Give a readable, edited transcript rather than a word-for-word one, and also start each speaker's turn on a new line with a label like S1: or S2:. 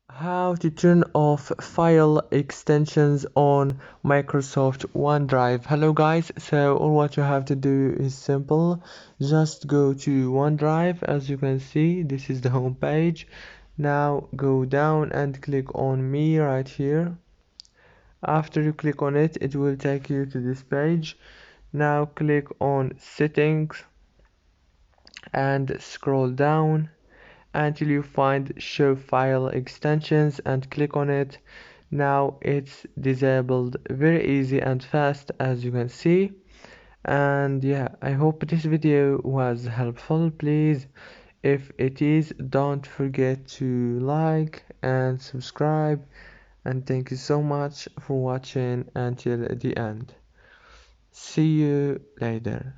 S1: How to turn off file extensions on Microsoft OneDrive. Hello guys, so all what you have to do is simple. Just go to OneDrive. As you can see, this is the home page. Now go down and click on me right here. After you click on it, it will take you to this page. Now click on settings and scroll down until you find show file extensions and click on it. Now it's disabled, very easy and fast, as you can see. And yeah, I hope this video was helpful. Please, if it is, don't forget to like and subscribe, and thank you so much for watching until the end. See you later.